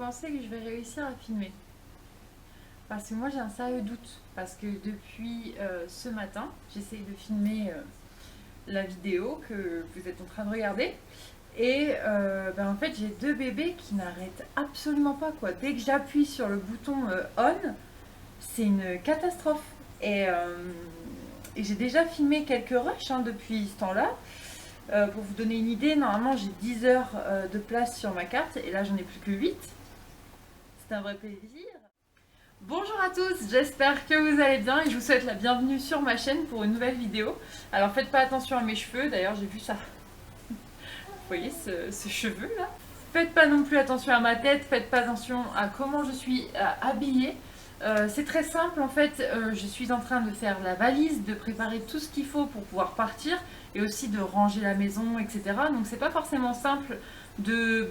pensez que je vais réussir à filmer? Parce que moi j'ai un sérieux doute. Parce que depuis ce matin, j'essaye de filmer la vidéo que vous êtes en train de regarder. Et en fait j'ai deux bébés qui n'arrêtent absolument pas quoi. Dès que j'appuie sur le bouton on, c'est une catastrophe. Et j'ai déjà filmé quelques rushs depuis ce temps-là. Pour vous donner une idée, normalement j'ai 10 heures de place sur ma carte et là j'en ai plus que 8. C'est un vrai plaisir. Bonjour à tous, j'espère que vous allez bien et je vous souhaite la bienvenue sur ma chaîne pour une nouvelle vidéo. Alors faites pas attention à mes cheveux, d'ailleurs j'ai vu ça. Vous voyez ce cheveu là? Faites pas non plus attention à ma tête, faites pas attention à comment je suis habillée. C'est très simple en fait, je suis en train de faire la valise, de préparer tout ce qu'il faut pour pouvoir partir et aussi de ranger la maison, etc. Donc c'est pas forcément simple de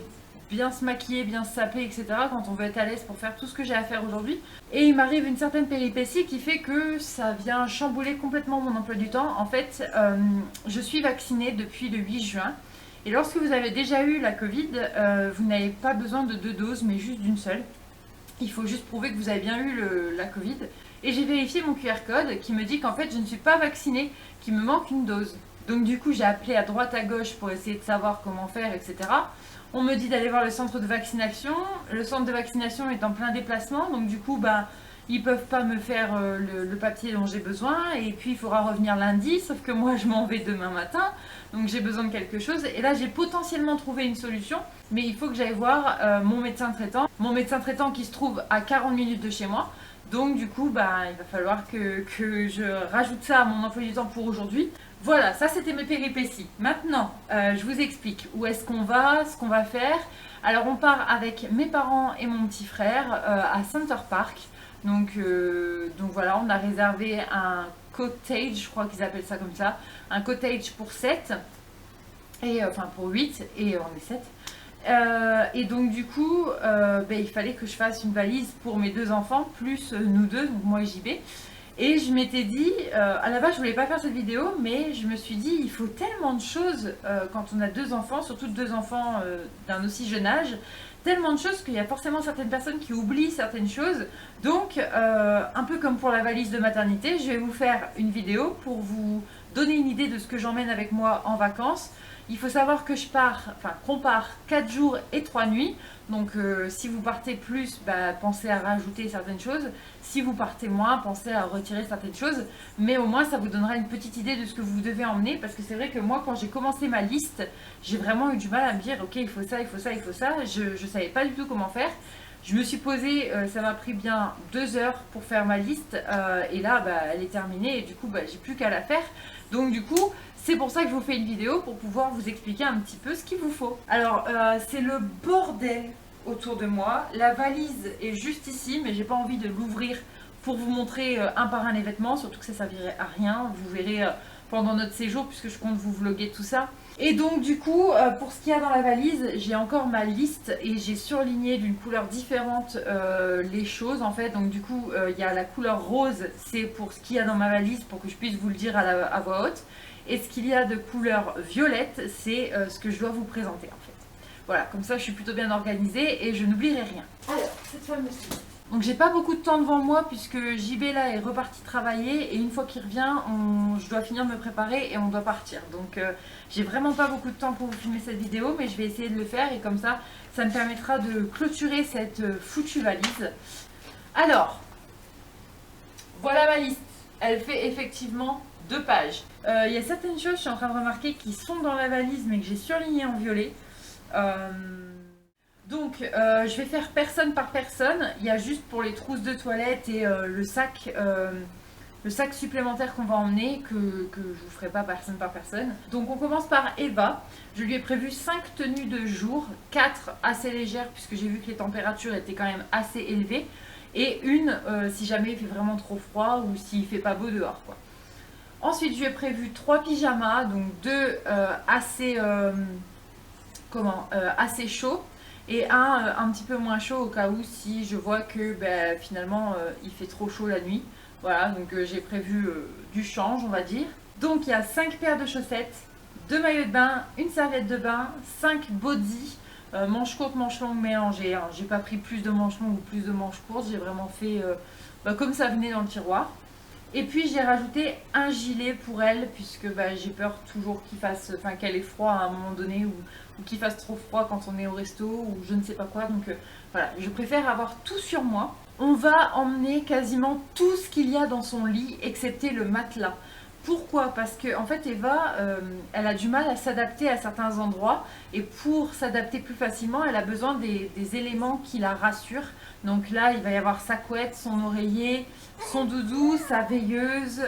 bien se maquiller, bien se saper, etc. quand on veut être à l'aise pour faire tout ce que j'ai à faire aujourd'hui. Et il m'arrive une certaine péripétie qui fait que ça vient chambouler complètement mon emploi du temps. En fait, je suis vaccinée depuis le 8 juin. Et lorsque vous avez déjà eu la Covid, vous n'avez pas besoin de 2 doses, mais juste d'une seule. Il faut juste prouver que vous avez bien eu la Covid. Et j'ai vérifié mon QR code qui me dit qu'en fait je ne suis pas vaccinée, qu'il me manque une dose. Donc du coup j'ai appelé à droite à gauche pour essayer de savoir comment faire, etc. On me dit d'aller voir le centre de vaccination. Le centre de vaccination est en plein déplacement, donc du coup ils peuvent pas me faire le papier dont j'ai besoin. Et puis il faudra revenir lundi, sauf que moi je m'en vais demain matin. Donc j'ai besoin de quelque chose. Et là j'ai potentiellement trouvé une solution. Mais il faut que j'aille voir mon médecin traitant. Mon médecin traitant qui se trouve à 40 minutes de chez moi. Donc du coup il va falloir que je rajoute ça à mon emploi du temps pour aujourd'hui. Voilà, ça c'était mes péripéties. Maintenant, je vous explique où est-ce qu'on va, ce qu'on va faire. Alors on part avec mes parents et mon petit frère à Center Park. Donc voilà, on a réservé un cottage, je crois qu'ils appellent ça comme ça. Un cottage pour 7, enfin pour 8, et on est 7. Et donc du coup, il fallait que je fasse une valise pour mes deux enfants, plus nous deux, donc moi et JB. Et je m'étais dit, à la base je voulais pas faire cette vidéo, mais je me suis dit, il faut tellement de choses quand on a deux enfants, surtout deux enfants d'un aussi jeune âge, tellement de choses qu'il y a forcément certaines personnes qui oublient certaines choses. Donc, un peu comme pour la valise de maternité, je vais vous faire une vidéo pour vous donner une idée de ce que j'emmène avec moi en vacances. Il faut savoir que qu'on part 4 jours et 3 nuits. Donc si vous partez plus, pensez à rajouter certaines choses. Si vous partez moins, pensez à retirer certaines choses. Mais au moins ça vous donnera une petite idée de ce que vous devez emmener. Parce que c'est vrai que moi quand j'ai commencé ma liste, j'ai vraiment eu du mal à me dire ok il faut ça, il faut ça, il faut ça. Je ne savais pas du tout comment faire. Je me suis posée, ça m'a pris bien 2 heures pour faire ma liste. Et là elle est terminée et du coup j'ai plus qu'à la faire. Donc du coup c'est pour ça que je vous fais une vidéo pour pouvoir vous expliquer un petit peu ce qu'il vous faut. Alors c'est le bordel autour de moi. La valise est juste ici mais j'ai pas envie de l'ouvrir pour vous montrer un par un les vêtements. Surtout que ça servirait à rien. Vous verrez pendant notre séjour puisque je compte vous vlogger tout ça. Et donc du coup pour ce qu'il y a dans la valise, j'ai encore ma liste et j'ai surligné d'une couleur différente les choses en fait. Donc du coup il y a la couleur rose, c'est pour ce qu'il y a dans ma valise pour que je puisse vous le dire à voix haute. Et ce qu'il y a de couleur violette, c'est ce que je dois vous présenter en fait. Voilà, comme ça je suis plutôt bien organisée et je n'oublierai rien. Alors, cette fameuse liste. Donc j'ai pas beaucoup de temps devant moi puisque JB là est reparti travailler et une fois qu'il revient, je dois finir de me préparer et on doit partir. Donc j'ai vraiment pas beaucoup de temps pour vous filmer cette vidéo mais je vais essayer de le faire et comme ça me permettra de clôturer cette foutue valise. Alors, voilà ma liste. Elle fait effectivement 2 pages. Il y a certaines choses, je suis en train de remarquer, qui sont dans la valise mais que j'ai surlignées en violet. Donc, je vais faire personne par personne. Il y a juste pour les trousses de toilette et le sac supplémentaire qu'on va emmener que je vous ferai pas personne par personne. Donc, on commence par Eva. Je lui ai prévu 5 tenues de jour, 4 assez légères puisque j'ai vu que les températures étaient quand même assez élevées. Et une si jamais il fait vraiment trop froid ou s'il fait pas beau dehors quoi. Ensuite je lui ai prévu 3 pyjamas, donc 2 assez assez chauds et un petit peu moins chaud au cas où si je vois que finalement il fait trop chaud la nuit. Voilà, donc j'ai prévu du change on va dire. Donc il y a 5 paires de chaussettes, 2 maillots de bain, une serviette de bain, 5 bodys, manches courtes, manches longues mélangées, hein. J'ai pas pris plus de manches longues ou plus de manches courtes, j'ai vraiment fait comme ça venait dans le tiroir. Et puis j'ai rajouté un gilet pour elle puisque j'ai peur toujours qu'elle ait froid à un moment donné ou qu'il fasse trop froid quand on est au resto ou je ne sais pas quoi. Donc voilà, je préfère avoir tout sur moi. On va emmener quasiment tout ce qu'il y a dans son lit excepté le matelas. Pourquoi? Parce que en fait Eva, elle a du mal à s'adapter à certains endroits et pour s'adapter plus facilement, elle a besoin des éléments qui la rassurent. Donc là, il va y avoir sa couette, son oreiller, son doudou, sa veilleuse,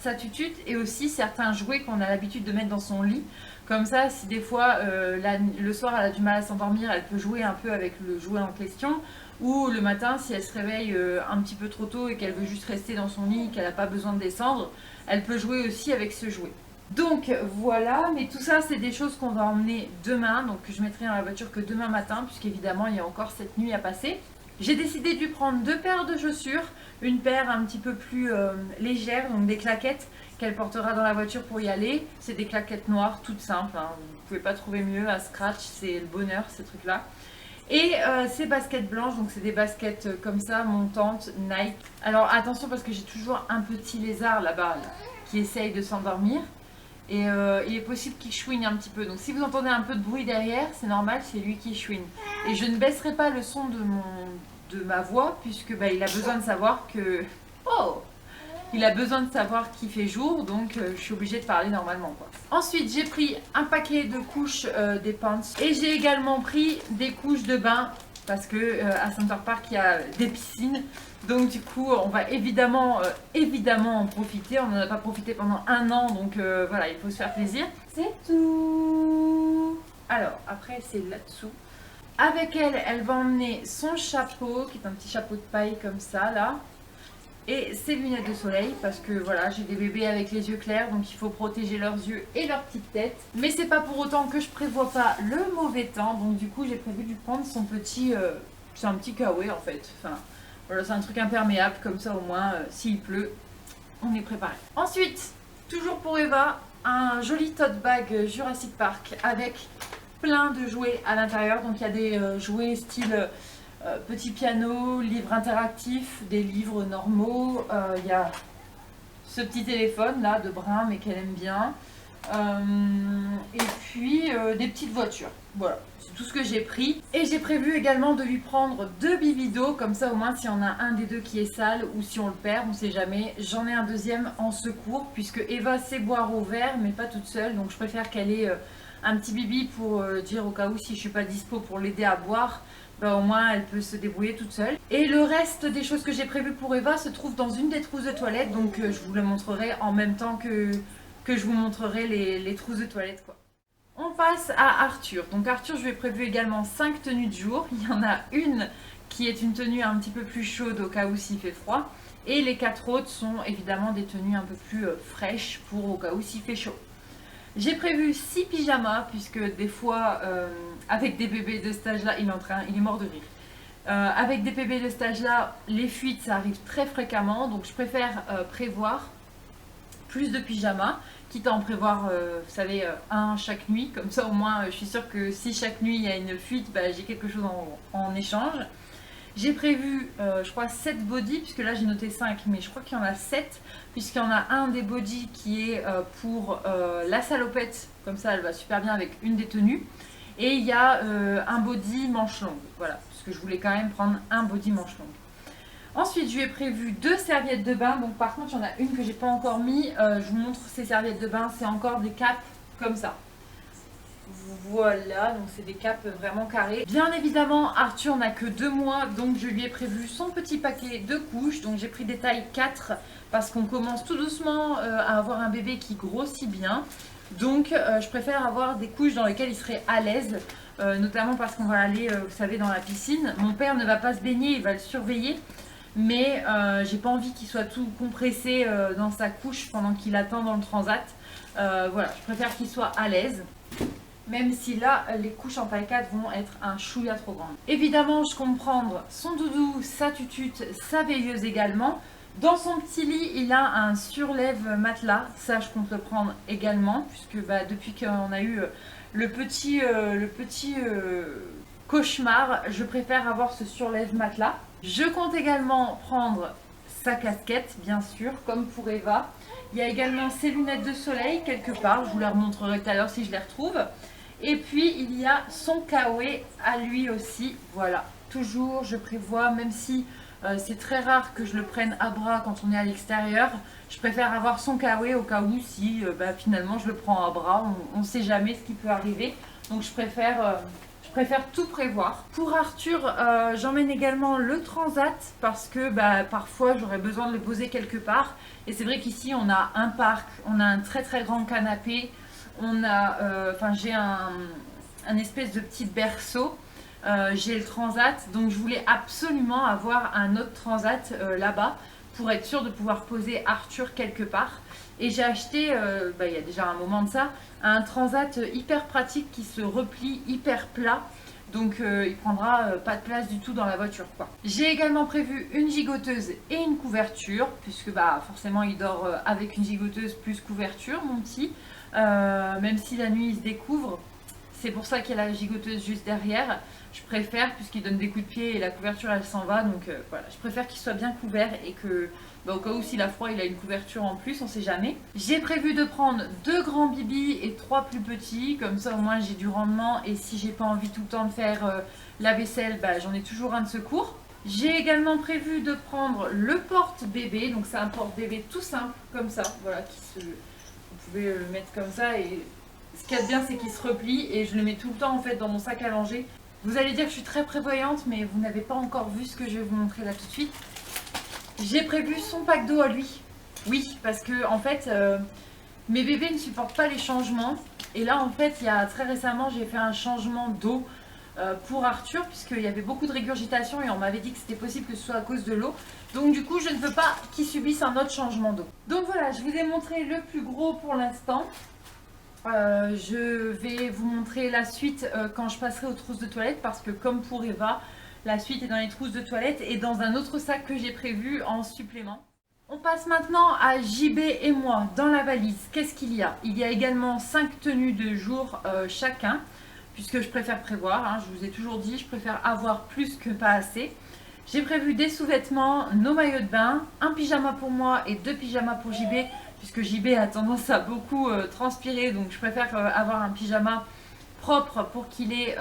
sa tutute et aussi certains jouets qu'on a l'habitude de mettre dans son lit. Comme ça, si des fois le soir elle a du mal à s'endormir, elle peut jouer un peu avec le jouet en question. Ou le matin, si elle se réveille un petit peu trop tôt et qu'elle veut juste rester dans son lit, qu'elle n'a pas besoin de descendre, elle peut jouer aussi avec ce jouet. Donc voilà, mais tout ça c'est des choses qu'on va emmener demain, donc je mettrai dans la voiture que demain matin, puisqu'évidemment il y a encore cette nuit à passer. J'ai décidé de lui prendre 2 paires de chaussures, une paire un petit peu plus légère, donc des claquettes qu'elle portera dans la voiture pour y aller. C'est des claquettes noires, toutes simples, hein. Vous ne pouvez pas trouver mieux à Scratch, c'est le bonheur ces trucs-là. Et ces baskets blanches, donc c'est des baskets comme ça, montantes, Nike. Alors attention parce que j'ai toujours un petit lézard là-bas qui essaye de s'endormir. Et il est possible qu'il chouine un petit peu. Donc si vous entendez un peu de bruit derrière, c'est normal, c'est lui qui chouine. Et je ne baisserai pas le son de ma voix puisque il a besoin de savoir que... Oh! Il a besoin de savoir qu'il fait jour, donc je suis obligée de parler normalement, quoi. Ensuite, j'ai pris un paquet de couches des pants et j'ai également pris des couches de bain parce que à Center Park il y a des piscines. Donc du coup, on va évidemment en profiter. On n'en a pas profité pendant 1 an, donc voilà, il faut se faire plaisir. C'est tout. Alors après, c'est là-dessous. Avec elle, elle va emmener son chapeau, qui est un petit chapeau de paille comme ça, là. Et ses lunettes de soleil parce que voilà, j'ai des bébés avec les yeux clairs donc il faut protéger leurs yeux et leur petite tête. Mais c'est pas pour autant que je prévois pas le mauvais temps, donc du coup j'ai prévu de lui prendre son petit... c'est un petit kawaii en fait, enfin voilà, c'est un truc imperméable comme ça au moins s'il pleut on est préparé. Ensuite, toujours pour Eva, un joli tote bag Jurassic Park avec plein de jouets à l'intérieur. Donc il y a des jouets style... petit piano, livre interactif, des livres normaux. Il y a ce petit téléphone là de brun mais qu'elle aime bien. Et puis des petites voitures. Voilà, c'est tout ce que j'ai pris. Et j'ai prévu également de lui prendre 2 bibidos, comme ça au moins s'il y en a un des deux qui est sale ou si on le perd, on sait jamais. J'en ai un deuxième en secours puisque Eva sait boire au verre mais pas toute seule. Donc je préfère qu'elle ait un petit bibi pour dire au cas où si je suis pas dispo pour l'aider à boire. Au moins elle peut se débrouiller toute seule. Et le reste des choses que j'ai prévues pour Eva se trouve dans une des trousses de toilette, donc je vous le montrerai en même temps que je vous montrerai les trousses de toilette, quoi. On passe à Arthur. Donc Arthur, je lui ai prévu également 5 tenues de jour. Il y en a une qui est une tenue un petit peu plus chaude au cas où s'il fait froid. Et les 4 autres sont évidemment des tenues un peu plus fraîches pour au cas où s'il fait chaud. J'ai prévu 6 pyjamas puisque des fois avec des bébés de cet âge là, il est mort de rire. Avec des bébés de cet âge là, les fuites ça arrive très fréquemment, donc je préfère prévoir plus de pyjamas, quitte à en prévoir, vous savez, un chaque nuit, comme ça au moins je suis sûre que si chaque nuit il y a une fuite, j'ai quelque chose en échange. J'ai prévu, je crois, 7 body, puisque là j'ai noté 5, mais je crois qu'il y en a 7, puisqu'il y en a un des body qui est pour la salopette, comme ça elle va super bien avec une des tenues. Et il y a un body manche longue, voilà, parce que je voulais quand même prendre un body manche longue. Ensuite, je lui ai prévu 2 serviettes de bain, donc par contre il y en a une que j'ai pas encore mis, je vous montre ces serviettes de bain, c'est encore des capes comme ça. Voilà, donc c'est des capes vraiment carrées. Bien évidemment, Arthur n'a que 2 mois, donc je lui ai prévu son petit paquet de couches. Donc j'ai pris des tailles 4 parce qu'on commence tout doucement à avoir un bébé qui grossit bien. Donc je préfère avoir des couches dans lesquelles il serait à l'aise, notamment parce qu'on va aller, vous savez, dans la piscine. Mon père ne va pas se baigner, il va le surveiller. Mais j'ai pas envie qu'il soit tout compressé dans sa couche pendant qu'il attend dans le transat. Voilà, je préfère qu'il soit à l'aise. Même si là, les couches en taille 4 vont être un chouïa trop grandes. Évidemment, je compte prendre son doudou, sa tutute, sa veilleuse également. Dans son petit lit, il a un surlève matelas. Ça, je compte le prendre également, puisque depuis qu'on a eu cauchemar, je préfère avoir ce surlève matelas. Je compte également prendre sa casquette, bien sûr, comme pour Eva. Il y a également ses lunettes de soleil quelque part, je vous les remontrerai tout à l'heure si je les retrouve. Et puis il y a son kawaii à lui aussi, voilà. Toujours, je prévois, même si c'est très rare que je le prenne à bras quand on est à l'extérieur, je préfère avoir son kawaii au cas où si finalement je le prends à bras, on ne sait jamais ce qui peut arriver. Donc je préfère tout prévoir. Pour Arthur, j'emmène également le transat parce que parfois j'aurais besoin de le poser quelque part. Et c'est vrai qu'ici on a un parc, on a un très très grand canapé, on a, j'ai un espèce de petit berceau. J'ai le transat, donc je voulais absolument avoir un autre transat là-bas pour être sûre de pouvoir poser Arthur quelque part. Et j'ai acheté, il y a déjà un moment de ça, un transat hyper pratique qui se replie hyper plat. Donc il prendra pas de place du tout dans la voiture, quoi. J'ai également prévu une gigoteuse et une couverture, puisque forcément il dort avec une gigoteuse plus couverture, mon petit. Même si la nuit il se découvre, c'est pour ça qu'il y a la gigoteuse juste derrière. Je préfère, puisqu'il donne des coups de pied et la couverture elle s'en va, donc voilà, je préfère qu'il soit bien couvert et que au cas où s'il a froid il a une couverture en plus, on sait jamais. J'ai prévu de prendre 2 grands bibis et 3 plus petits, comme ça au moins j'ai du rendement et si j'ai pas envie tout le temps de faire la vaisselle, j'en ai toujours un de secours. J'ai également prévu de prendre le porte-bébé, donc c'est un porte-bébé tout simple comme ça, voilà, vous pouvez le mettre comme ça et ce qu'il y a de bien c'est qu'il se replie et je le mets tout le temps en fait dans mon sac à langer. Vous allez dire que je suis très prévoyante, mais vous n'avez pas encore vu ce que je vais vous montrer là tout de suite. J'ai prévu son pack d'eau à lui. Oui, parce que en fait, mes bébés ne supportent pas les changements. Et là, en fait, il y a très récemment, j'ai fait un changement d'eau pour Arthur, puisqu'il y avait beaucoup de régurgitation et on m'avait dit que c'était possible que ce soit à cause de l'eau. Donc du coup, je ne veux pas qu'il subisse un autre changement d'eau. Donc voilà, je vous ai montré le plus gros pour l'instant. Je vais vous montrer la suite quand je passerai aux trousses de toilette parce que comme pour Eva, la suite est dans les trousses de toilette et dans un autre sac que j'ai prévu en supplément. On passe maintenant à JB et moi dans la valise. Qu'est-ce qu'il y a? Il y a également 5 tenues de jour chacun puisque je préfère prévoir, hein, je vous ai toujours dit, je préfère avoir plus que pas assez. J'ai prévu des sous-vêtements, nos maillots de bain, un pyjama pour moi et 2 pyjamas pour JB puisque JB a tendance à beaucoup transpirer, donc je préfère avoir un pyjama propre pour qu'il ait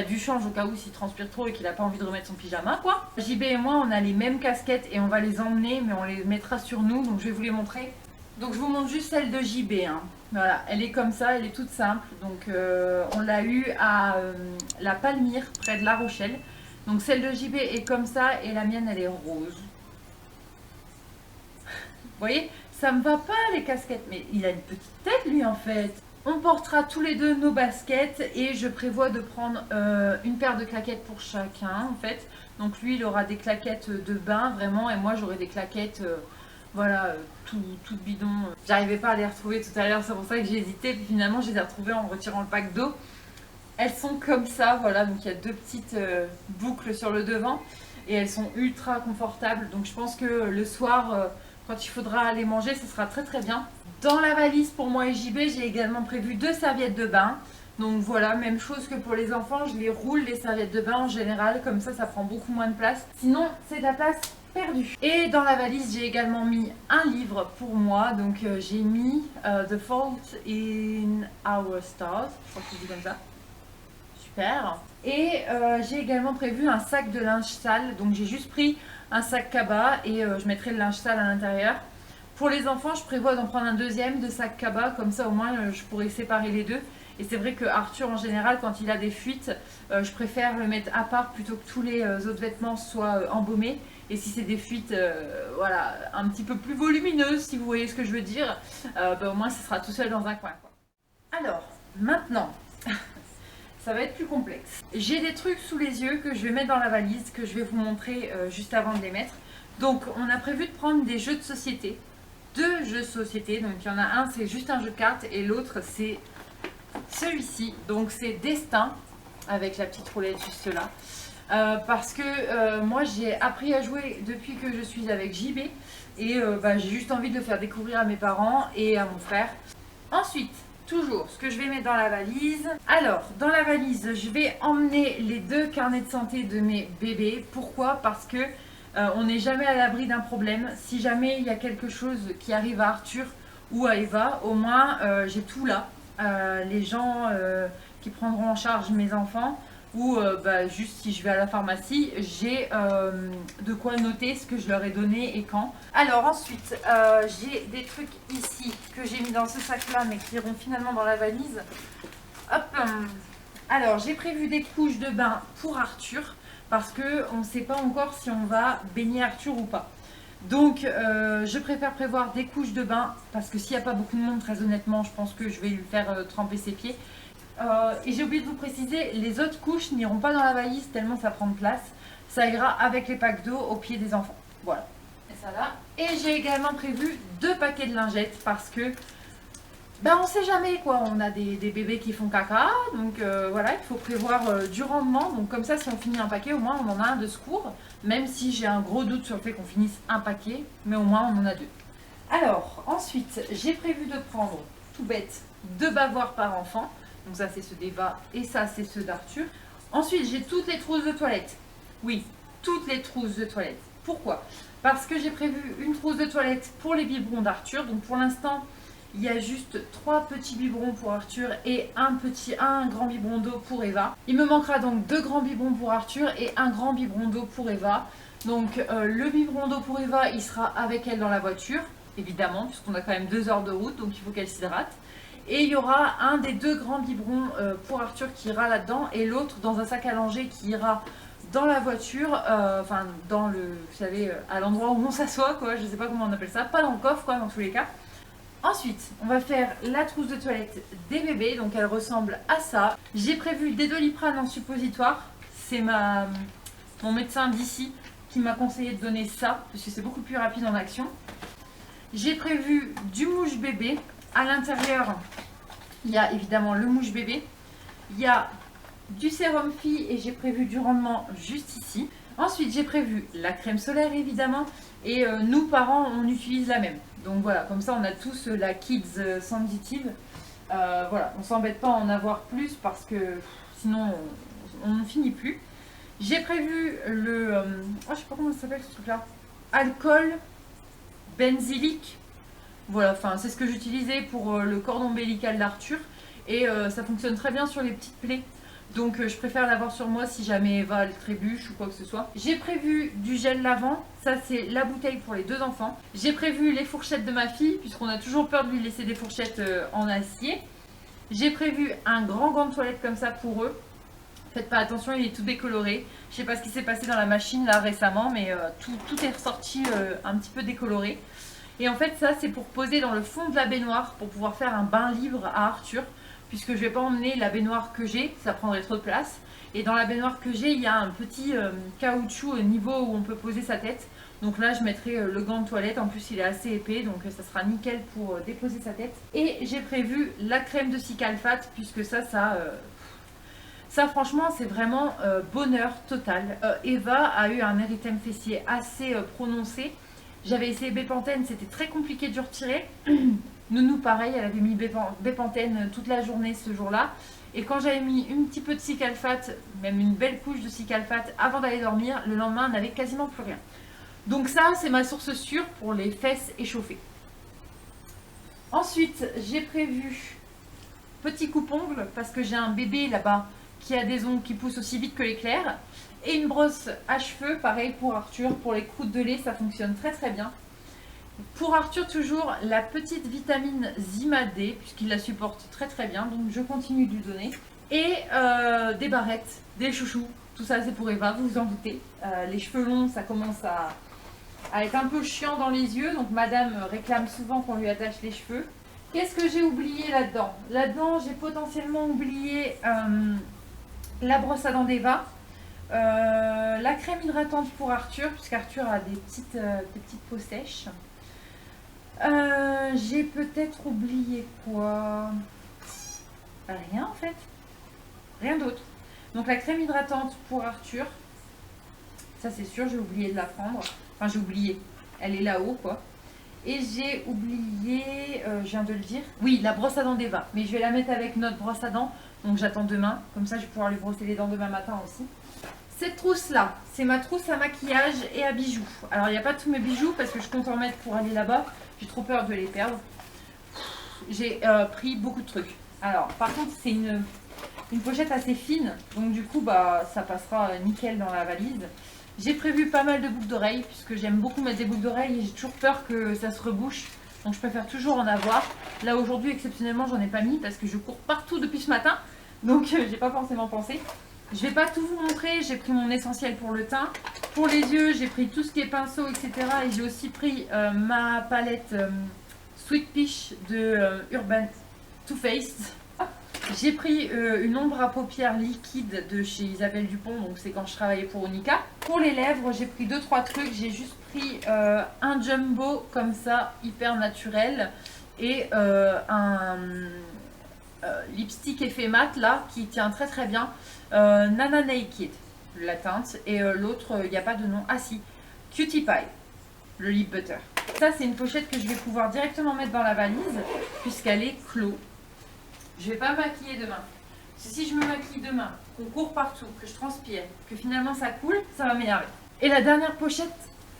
du change au cas où s'il transpire trop et qu'il n'a pas envie de remettre son pyjama, quoi. JB et moi, on a les mêmes casquettes et on va les emmener, mais on les mettra sur nous, donc je vais vous les montrer. Donc je vous montre juste celle de JB, hein. Voilà, elle est comme ça, elle est toute simple, donc on l'a eu à la Palmyre, près de La Rochelle. Donc celle de JB est comme ça et la mienne, elle est rose. Vous voyez, ça me va pas les casquettes, mais il a une petite tête lui en fait. On portera tous les deux nos baskets et je prévois de prendre une paire de claquettes pour chacun en fait. Donc lui il aura des claquettes de bain vraiment et moi j'aurai des claquettes tout bidon. J'arrivais pas à les retrouver tout à l'heure, c'est pour ça que j'ai hésité. Puis finalement je les ai retrouvées en retirant le pack d'eau. Elles sont comme ça, voilà, donc il y a 2 petites boucles sur le devant et elles sont ultra confortables. Donc je pense que le soir, quand il faudra aller manger, ce sera très très bien. Dans la valise pour moi et JB, j'ai également prévu 2 serviettes de bain. Donc voilà, même chose que pour les enfants, je les roule les serviettes de bain en général, comme ça prend beaucoup moins de place. Sinon, c'est de la place perdue. Et dans la valise, j'ai également mis un livre pour moi. Donc j'ai mis The Fault in Our Stars, je crois que c'est dit comme ça. Super. Et j'ai également prévu un sac de linge sale. Donc j'ai juste pris un sac cabas et je mettrai le linge sale à l'intérieur. Pour les enfants, je prévois d'en prendre un deuxième de sac cabas, comme ça au moins je pourrai séparer les deux. Et c'est vrai que Arthur en général, quand il a des fuites, je préfère le mettre à part plutôt que tous les autres vêtements soient embaumés. Et si c'est des fuites un petit peu plus volumineuses, si vous voyez ce que je veux dire, au moins ce sera tout seul dans un coin, quoi. Alors, maintenant, ça va être plus complexe. J'ai des trucs sous les yeux que je vais mettre dans la valise, que je vais vous montrer juste avant de les mettre. Donc, on a prévu de prendre des jeux de société. 2 jeux de société, donc il y en a un c'est juste un jeu de cartes et l'autre c'est celui-ci, donc c'est Destin avec la petite roulette juste là parce que moi j'ai appris à jouer depuis que je suis avec JB et j'ai juste envie de le faire découvrir à mes parents et à mon frère. Ensuite toujours ce que je vais mettre dans la valise. Alors, dans la valise, je vais emmener les 2 carnets de santé de mes bébés. Pourquoi? Parce que on n'est jamais à l'abri d'un problème. Si jamais il y a quelque chose qui arrive à Arthur ou à Eva, au moins j'ai tout là. Les gens qui prendront en charge mes enfants, ou juste si je vais à la pharmacie, j'ai de quoi noter ce que je leur ai donné et quand. Alors ensuite, j'ai des trucs ici que j'ai mis dans ce sac-là, mais qui iront finalement dans la valise. Hop. Alors, j'ai prévu des couches de bain pour Arthur, parce qu'on ne sait pas encore si on va baigner Arthur ou pas. Donc, je préfère prévoir des couches de bain, parce que s'il n'y a pas beaucoup de monde, très honnêtement, je pense que je vais lui faire tremper ses pieds. Et j'ai oublié de vous préciser, les autres couches n'iront pas dans la valise tellement ça prend de place. Ça ira avec les packs d'eau au pied des enfants. Voilà. Et ça là. Et j'ai également prévu 2 paquets de lingettes parce que on sait jamais quoi. On a des bébés qui font caca, donc voilà, il faut prévoir du rendement. Donc comme ça, si on finit un paquet, au moins on en a un de secours. Même si j'ai un gros doute sur le fait qu'on finisse un paquet, mais au moins on en a 2. Alors ensuite, j'ai prévu de prendre, tout bête, 2 bavoirs par enfant. Donc ça c'est ceux d'Eva et ça c'est ceux d'Arthur. Ensuite j'ai toutes les trousses de toilette. Oui, toutes les trousses de toilette. Pourquoi? Parce que j'ai prévu une trousse de toilette pour les biberons d'Arthur. Donc pour l'instant il y a juste 3 petits biberons pour Arthur et un grand biberon d'eau pour Eva. Il me manquera donc 2 grands biberons pour Arthur et un grand biberon d'eau pour Eva. Donc le biberon d'eau pour Eva il sera avec elle dans la voiture, évidemment, puisqu'on a quand même 2 heures de route, donc il faut qu'elle s'hydrate. Et il y aura un des 2 grands biberons pour Arthur qui ira là-dedans et l'autre dans un sac à langer qui ira dans la voiture, enfin dans le, vous savez, à l'endroit où on s'assoit quoi, je sais pas comment on appelle ça, pas dans le coffre quoi dans tous les cas. Ensuite, on va faire la trousse de toilette des bébés, donc elle ressemble à ça. J'ai prévu des Doliprane en suppositoire, c'est mon médecin d'ici qui m'a conseillé de donner ça, parce que c'est beaucoup plus rapide en action. J'ai prévu du mouche bébé. À l'intérieur, il y a évidemment le mouche bébé, il y a du sérum fille et j'ai prévu du rendement juste ici. Ensuite, j'ai prévu la crème solaire évidemment et nous parents, on utilise la même. Donc voilà, comme ça on a tous la Kids Sensitive. Voilà, on s'embête pas à en avoir plus parce que sinon on ne finit plus. J'ai prévu le, je sais pas comment ça s'appelle ce truc là, alcool benzylique. Voilà, enfin c'est ce que j'utilisais pour le cordon ombilical d'Arthur et ça fonctionne très bien sur les petites plaies. Donc je préfère l'avoir sur moi si jamais Eva elle trébuche ou quoi que ce soit. J'ai prévu du gel lavant, ça c'est la bouteille pour les 2 enfants. J'ai prévu les fourchettes de ma fille puisqu'on a toujours peur de lui laisser des fourchettes en acier. J'ai prévu un grand gant de toilette comme ça pour eux. Faites pas attention, il est tout décoloré. Je sais pas ce qui s'est passé dans la machine là récemment, mais tout est ressorti un petit peu décoloré. Et en fait ça c'est pour poser dans le fond de la baignoire pour pouvoir faire un bain libre à Arthur. Puisque je ne vais pas emmener la baignoire que j'ai, ça prendrait trop de place. Et dans la baignoire que j'ai, il y a un petit caoutchouc au niveau où on peut poser sa tête. Donc là, je mettrai le gant de toilette. En plus, il est assez épais, donc ça sera nickel pour déposer sa tête. Et j'ai prévu la crème de Cicalfate, puisque ça franchement, c'est vraiment bonheur total. Eva a eu un érythème fessier assez prononcé. J'avais essayé Bépantène, c'était très compliqué de le retirer. Nounou pareil, elle avait mis Bépantène toute la journée ce jour-là. Et quand j'avais mis un petit peu de Cicalfate, même une belle couche de Cicalfate avant d'aller dormir, le lendemain elle n'avait quasiment plus rien. Donc ça c'est ma source sûre pour les fesses échauffées. Ensuite j'ai prévu petit coupe-ongle parce que j'ai un bébé là-bas qui a des ongles qui poussent aussi vite que l'éclair. Et une brosse à cheveux, pareil pour Arthur, pour les croûtes de lait, ça fonctionne très très bien. Pour Arthur, toujours la petite vitamine Zima D, puisqu'il la supporte très très bien, donc je continue de lui donner. Et des barrettes, des chouchous, tout ça c'est pour Eva, vous vous en doutez. Les cheveux longs, ça commence à être un peu chiant dans les yeux, donc madame réclame souvent qu'on lui attache les cheveux. Qu'est-ce que j'ai oublié là-dedans? Là-dedans, j'ai potentiellement oublié la brosse à dents d'Eva. La crème hydratante pour Arthur, puisqu'Arthur a des petites peaux sèches. J'ai peut-être oublié quoi? Rien en fait. Rien d'autre. Donc la crème hydratante pour Arthur. Ça c'est sûr, j'ai oublié de la prendre. Enfin j'ai oublié. Elle est là-haut quoi. Et j'ai oublié, je viens de le dire, oui, la brosse à dents d'Eva. Mais je vais la mettre avec notre brosse à dents. Donc j'attends demain. Comme ça, je vais pouvoir lui brosser les dents demain matin aussi. Cette trousse-là, c'est ma trousse à maquillage et à bijoux. Alors, il n'y a pas tous mes bijoux parce que je compte en mettre pour aller là-bas. J'ai trop peur de les perdre. J'ai pris beaucoup de trucs. Alors, par contre, c'est une pochette assez fine. Donc, du coup, bah, ça passera nickel dans la valise. J'ai prévu pas mal de boucles d'oreilles puisque j'aime beaucoup mettre des boucles d'oreilles et j'ai toujours peur que ça se rebouche. Donc, je préfère toujours en avoir. Là, aujourd'hui, exceptionnellement, j'en ai pas mis parce que je cours partout depuis ce matin. Donc, j'ai pas forcément pensé. Je vais pas tout vous montrer, j'ai pris mon essentiel pour le teint. Pour les yeux, j'ai pris tout ce qui est pinceau, etc. Et j'ai aussi pris ma palette Sweet Peach de Urban Too Faced. J'ai pris une ombre à paupières liquide de chez Isabelle Dupont, donc c'est quand je travaillais pour Onika. Pour les lèvres, j'ai pris 2-3 trucs. J'ai juste pris un jumbo comme ça, hyper naturel. Et un lipstick effet mat là, qui tient très très bien. Nana Naked, la teinte, et l'autre, il n'y a pas de nom. Ah si, Cutie Pie, le lip butter. Ça, c'est une pochette que je vais pouvoir directement mettre dans la valise, puisqu'elle est clos. Je vais pas me maquiller demain. Si je me maquille demain, qu'on court partout, que je transpire, que finalement ça coule, ça va m'énerver. Et la dernière pochette,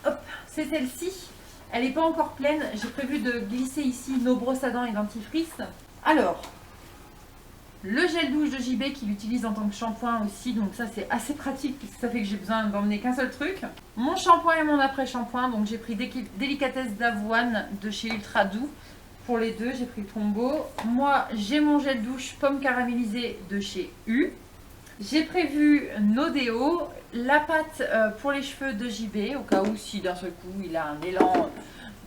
hop, c'est celle-ci. Elle n'est pas encore pleine. J'ai prévu de glisser ici nos brosses à dents et dentifrice. Alors, le gel douche de JB qu'il utilise en tant que shampoing aussi, donc ça c'est assez pratique puisque ça fait que j'ai besoin d'emmener qu'un seul truc. Mon shampoing et mon après-shampoing, donc j'ai pris Délicatesse d'avoine de chez Ultra Doux. Pour les deux, j'ai pris le combo. Moi, j'ai mon gel douche pomme caramélisée de chez U. J'ai prévu nos déos, la pâte pour les cheveux de JB, au cas où si d'un seul coup il a un élan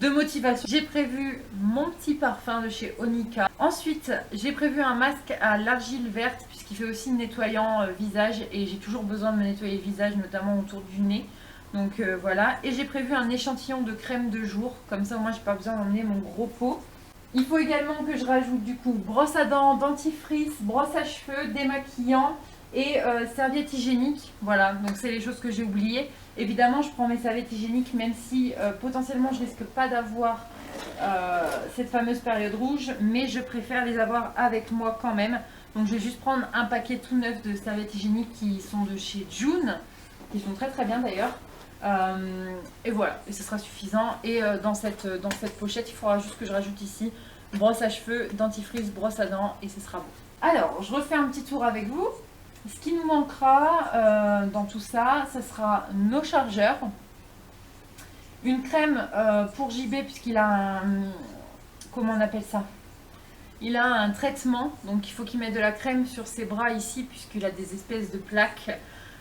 de motivation. J'ai prévu mon petit parfum de chez Onika. Ensuite, j'ai prévu un masque à l'argile verte puisqu'il fait aussi nettoyant visage et j'ai toujours besoin de me nettoyer le visage, notamment autour du nez. Donc voilà. Et j'ai prévu un échantillon de crème de jour. Comme ça, au moins, j'ai pas besoin d'emmener mon gros pot. Il faut également que je rajoute du coup brosse à dents, dentifrice, brosse à cheveux, démaquillant et serviette hygiénique. Voilà, donc c'est les choses que j'ai oubliées. Évidemment, je prends mes serviettes hygiéniques même si potentiellement je risque pas d'avoir cette fameuse période rouge, mais je préfère les avoir avec moi quand même. Donc je vais juste prendre un paquet tout neuf de serviettes hygiéniques qui sont de chez June, qui sont très très bien d'ailleurs. Et voilà, et ce sera suffisant. Et dans cette pochette, il faudra juste que je rajoute ici brosse à cheveux, dentifrice, brosse à dents et ce sera bon. Alors, je refais un petit tour avec vous. Ce qui nous manquera dans tout ça, ce sera nos chargeurs. Une crème pour JB puisqu'il a un... Comment on appelle ça? Il a un traitement, donc il faut qu'il mette de la crème sur ses bras ici puisqu'il a des espèces de plaques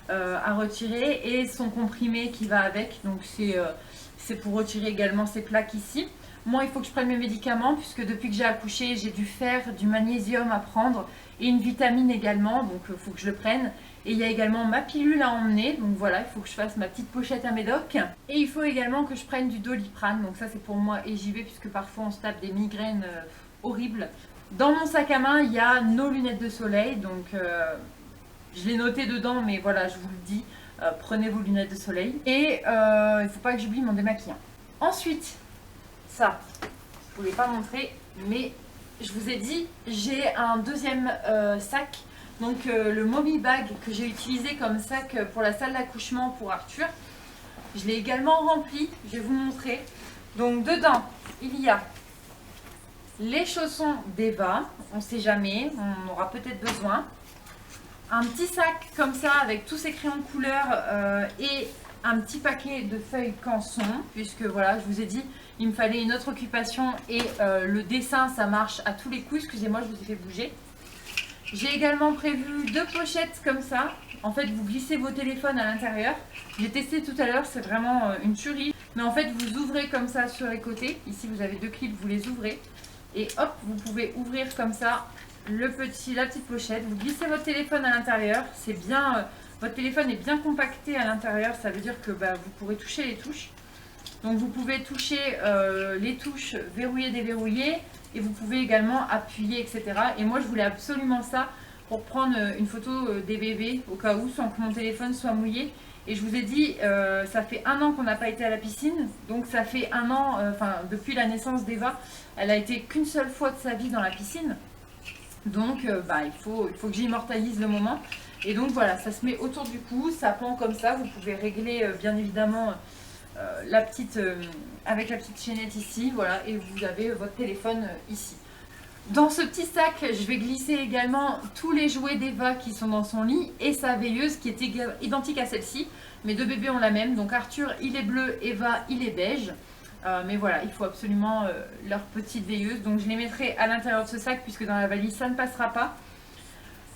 à retirer et son comprimé qui va avec. Donc c'est pour retirer également ces plaques ici. Moi, il faut que je prenne mes médicaments puisque depuis que j'ai accouché, j'ai du fer, du magnésium à prendre et une vitamine également, donc il faut que je le prenne. Et il y a également ma pilule à emmener, donc voilà, il faut que je fasse ma petite pochette à médoc. Et il faut également que je prenne du Doliprane, donc ça c'est pour moi et j'y vais puisque parfois on se tape des migraines horribles. Dans mon sac à main, il y a nos lunettes de soleil, donc je l'ai noté dedans, mais voilà, je vous le dis, prenez vos lunettes de soleil. Et il ne faut pas que j'oublie mon démaquillant. Ensuite, ça, je ne voulais pas montrer, mais je vous ai dit, j'ai un deuxième sac. Donc le Mommy Bag que j'ai utilisé comme sac pour la salle d'accouchement pour Arthur. Je l'ai également rempli, je vais vous montrer. Donc dedans, il y a les chaussons d'Eva, on ne sait jamais, on aura peut-être besoin. Un petit sac comme ça avec tous ces crayons de couleur et un petit paquet de feuilles canson, puisque voilà, je vous ai dit, il me fallait une autre occupation et le dessin ça marche à tous les coups. Excusez-moi, je vous ai fait bouger. J'ai également prévu 2 pochettes comme ça. En fait, vous glissez vos téléphones à l'intérieur. J'ai testé tout à l'heure, c'est vraiment une tuerie. Mais en fait, vous ouvrez comme ça sur les côtés. Ici, vous avez 2 clips, vous les ouvrez. Et hop, vous pouvez ouvrir comme ça la petite pochette. Vous glissez votre téléphone à l'intérieur. C'est bien, votre téléphone est bien compacté à l'intérieur. Ça veut dire que vous pourrez toucher les touches. Donc, vous pouvez toucher les touches, verrouiller, déverrouiller. Et vous pouvez également appuyer, etc. Et moi, je voulais absolument ça pour prendre une photo des bébés, au cas où, sans que mon téléphone soit mouillé. Et je vous ai dit, ça fait 1 an qu'on n'a pas été à la piscine. Donc ça fait 1 an, enfin depuis la naissance d'Eva, elle a été qu'une seule fois de sa vie dans la piscine. Donc il faut que j'immortalise le moment. Et donc voilà, ça se met autour du cou, ça pend comme ça. Vous pouvez régler bien évidemment la petite, avec la petite chaînette ici. Voilà, et vous avez votre téléphone ici. Dans ce petit sac, je vais glisser également tous les jouets d'Eva qui sont dans son lit et sa veilleuse qui est identique à celle-ci. Mes 2 bébés ont la même, donc Arthur il est bleu, Eva il est beige. Mais voilà, il faut absolument leur petite veilleuse. Donc je les mettrai à l'intérieur de ce sac puisque dans la valise ça ne passera pas.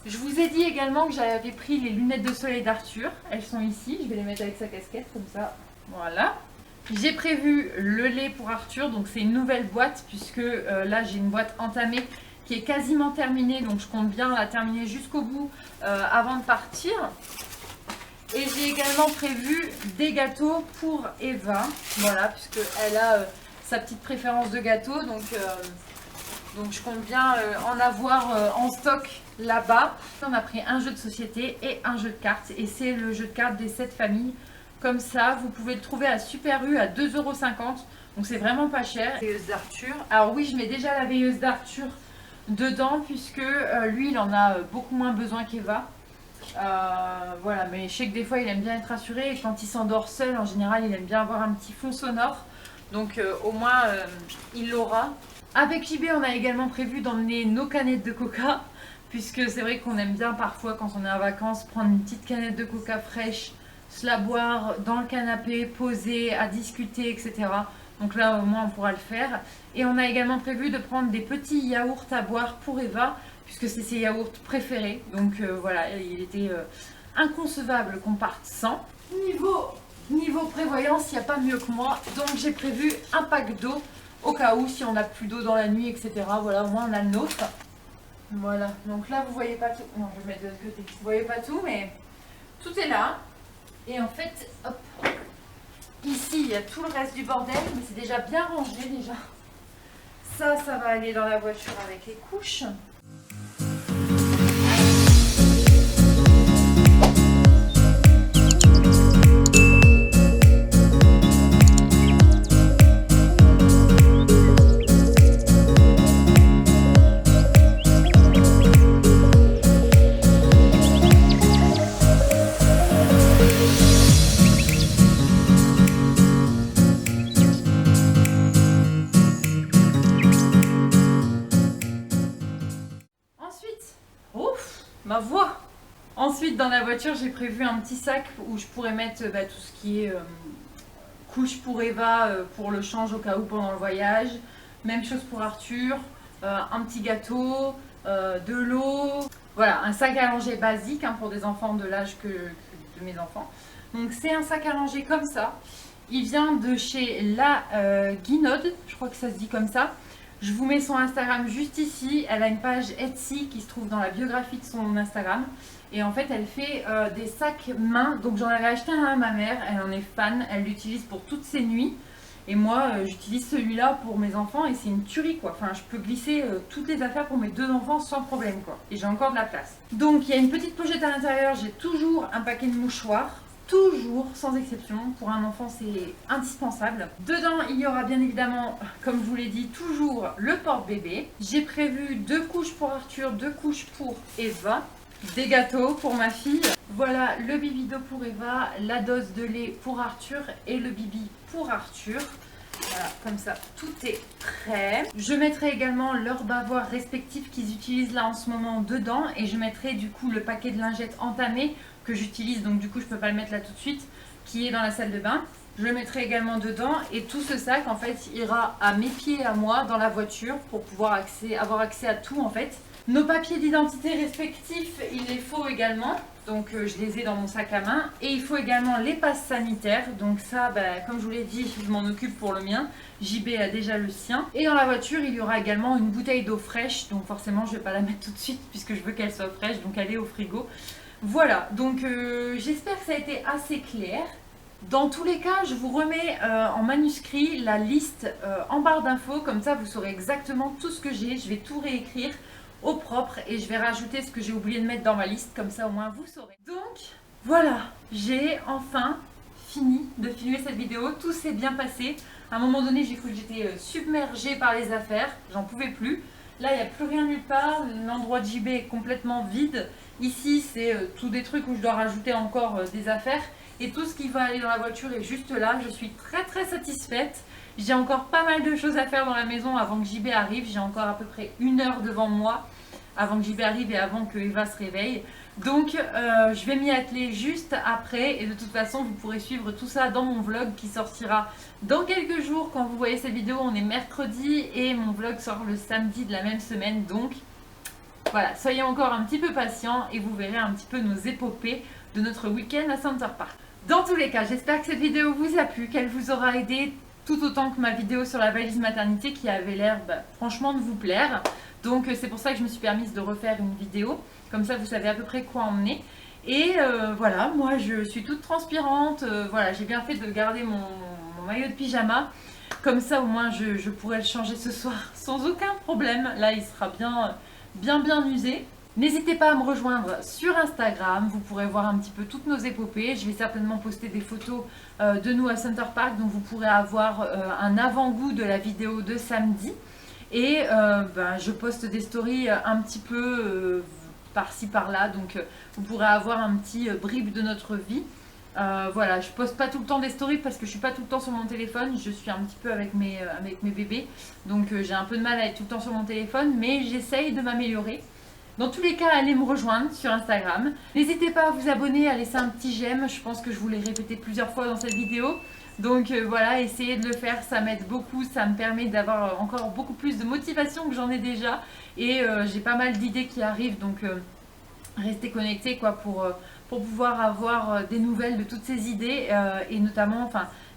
Je vous ai dit également que j'avais pris les lunettes de soleil d'Arthur. Elles sont ici, je vais les mettre avec sa casquette comme ça. Voilà. J'ai prévu le lait pour Arthur, donc c'est une nouvelle boîte puisque là j'ai une boîte entamée qui est quasiment terminée, donc je compte bien la terminer jusqu'au bout avant de partir. Et j'ai également prévu des gâteaux pour Eva, voilà, puisque elle a sa petite préférence de gâteau, donc je compte bien en avoir en stock là-bas. On a pris un jeu de société et un jeu de cartes, et c'est le jeu de cartes des 7 familles. Comme ça, vous pouvez le trouver à Super U à 2,50 €. Donc c'est vraiment pas cher. Veilleuse d'Arthur. Alors oui, je mets déjà la veilleuse d'Arthur dedans puisque lui, il en a beaucoup moins besoin qu'Eva. Voilà, mais je sais que des fois, il aime bien être rassuré. Et quand il s'endort seul, en général, il aime bien avoir un petit fond sonore. Donc au moins, il l'aura. Avec JB, on a également prévu d'emmener nos canettes de coca. Puisque c'est vrai qu'on aime bien parfois, quand on est en vacances, prendre une petite canette de coca fraîche, se la boire dans le canapé, poser, à discuter, etc. Donc là, au moins, on pourra le faire. Et on a également prévu de prendre des petits yaourts à boire pour Eva, puisque c'est ses yaourts préférés. Donc voilà, il était inconcevable qu'on parte sans. Niveau prévoyance, il n'y a pas mieux que moi. Donc j'ai prévu un pack d'eau, au cas où, si on n'a plus d'eau dans la nuit, etc. Voilà, au moins on a le nôtre. Voilà, donc là, vous voyez pas tout. Non, je vais mettre de l'autre côté. Vous voyez pas tout, mais tout est là. Et en fait, hop, ici il y a tout le reste du bordel, mais c'est déjà bien rangé déjà. Ça va aller dans la voiture avec les couches. Ma voix. Ensuite, dans la voiture, j'ai prévu un petit sac où je pourrais mettre tout ce qui est couche pour Eva, pour le change au cas où pendant le voyage. Même chose pour Arthur, un petit gâteau, de l'eau. Voilà, un sac à langer basique pour des enfants de l'âge que de mes enfants. Donc c'est un sac à langer comme ça. Il vient de chez La Guinode, je crois que ça se dit comme ça. Je vous mets son Instagram juste ici. Elle a une page Etsy qui se trouve dans la biographie de son Instagram. Et en fait, elle fait des sacs main. Donc j'en avais acheté un à ma mère. Elle en est fan. Elle l'utilise pour toutes ses nuits. Et moi, j'utilise celui-là pour mes enfants. Et c'est une tuerie, quoi. Enfin, je peux glisser toutes les affaires pour mes 2 enfants sans problème, quoi. Et j'ai encore de la place. Donc, il y a une petite pochette à l'intérieur. J'ai toujours un paquet de mouchoirs. Toujours, sans exception. Pour un enfant, c'est indispensable. Dedans, il y aura bien évidemment, comme je vous l'ai dit, toujours le porte-bébé. J'ai prévu 2 couches pour Arthur, 2 couches pour Eva. Des gâteaux pour ma fille. Voilà le bibi d'eau pour Eva, la dose de lait pour Arthur et le bibi pour Arthur. Voilà, comme ça, tout est prêt. Je mettrai également leurs bavoirs respectifs qu'ils utilisent là en ce moment dedans. Et je mettrai du coup le paquet de lingettes entamé que j'utilise, donc du coup je peux pas le mettre là tout de suite, qui est dans la salle de bain. Je le mettrai également dedans et tout ce sac en fait ira à mes pieds à moi dans la voiture pour pouvoir avoir accès à tout en fait. Nos papiers d'identité respectifs, il les faut également. Donc je les ai dans mon sac à main. Et il faut également les passes sanitaires. Donc ça, comme je vous l'ai dit, je m'en occupe pour le mien. JB a déjà le sien. Et dans la voiture, il y aura également une bouteille d'eau fraîche. Donc forcément, je ne vais pas la mettre tout de suite puisque je veux qu'elle soit fraîche. Donc elle est au frigo. Voilà, donc j'espère que ça a été assez clair. Dans tous les cas, je vous remets en manuscrit la liste en barre d'infos. Comme ça, vous saurez exactement tout ce que j'ai. Je vais tout réécrire au propre et je vais rajouter ce que j'ai oublié de mettre dans ma liste, comme ça au moins vous saurez. Donc voilà, j'ai enfin fini de filmer cette vidéo, tout s'est bien passé. À un moment donné, j'ai cru que j'étais submergée par les affaires, j'en pouvais plus. Là, il n'y a plus rien nulle part, l'endroit de JB est complètement vide. Ici, c'est tous des trucs où je dois rajouter encore des affaires. Et tout ce qui va aller dans la voiture est juste là. Je suis très satisfaite. J'ai encore pas mal de choses à faire dans la maison avant que JB arrive. J'ai encore à peu près 1 heure devant moi avant que JB arrive et avant que Eva se réveille. Donc je vais m'y atteler juste après et de toute façon vous pourrez suivre tout ça dans mon vlog qui sortira dans quelques jours. Quand vous voyez cette vidéo, on est mercredi et mon vlog sort le samedi de la même semaine. Donc voilà, soyez encore un petit peu patients et vous verrez un petit peu nos épopées de notre week-end à Center Park. Dans tous les cas, j'espère que cette vidéo vous a plu, qu'elle vous aura aidé tout autant que ma vidéo sur la valise maternité qui avait l'air franchement de vous plaire. Donc c'est pour ça que je me suis permise de refaire une vidéo. Comme ça vous savez à peu près quoi emmener. Et voilà, moi je suis toute transpirante. Voilà, j'ai bien fait de garder mon maillot de pyjama. Comme ça au moins je pourrais le changer ce soir sans aucun problème. Là il sera bien usé. N'hésitez pas à me rejoindre sur Instagram, vous pourrez voir un petit peu toutes nos épopées. Je vais certainement poster des photos de nous à Center Park, donc vous pourrez avoir un avant-goût de la vidéo de samedi. Et je poste des stories un petit peu par-ci par-là, donc vous pourrez avoir un petit brief de notre vie. Voilà, je poste pas tout le temps des stories parce que je suis pas tout le temps sur mon téléphone, je suis un petit peu avec mes bébés, donc j'ai un peu de mal à être tout le temps sur mon téléphone, mais j'essaye de m'améliorer. Dans tous les cas, allez me rejoindre sur Instagram. N'hésitez pas à vous abonner, à laisser un petit j'aime, je pense que je vous l'ai répété plusieurs fois dans cette vidéo. Donc voilà, essayez de le faire, ça m'aide beaucoup, ça me permet d'avoir encore beaucoup plus de motivation que j'en ai déjà. Et j'ai pas mal d'idées qui arrivent, donc restez connectés quoi, pour pouvoir avoir des nouvelles de toutes ces idées. Et notamment,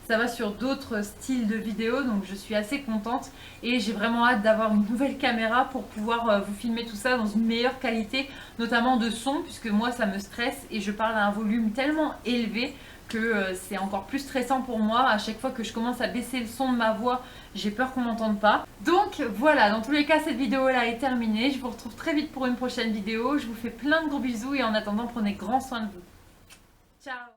ça va sur d'autres styles de vidéos, donc je suis assez contente. Et j'ai vraiment hâte d'avoir une nouvelle caméra pour pouvoir vous filmer tout ça dans une meilleure qualité, notamment de son, puisque moi ça me stresse et je parle à un volume tellement élevé que c'est encore plus stressant pour moi. À chaque fois que je commence à baisser le son de ma voix, j'ai peur qu'on m'entende pas. Donc voilà, dans tous les cas, cette vidéo là est terminée. Je vous retrouve très vite pour une prochaine vidéo. Je vous fais plein de gros bisous et en attendant, prenez grand soin de vous. Ciao!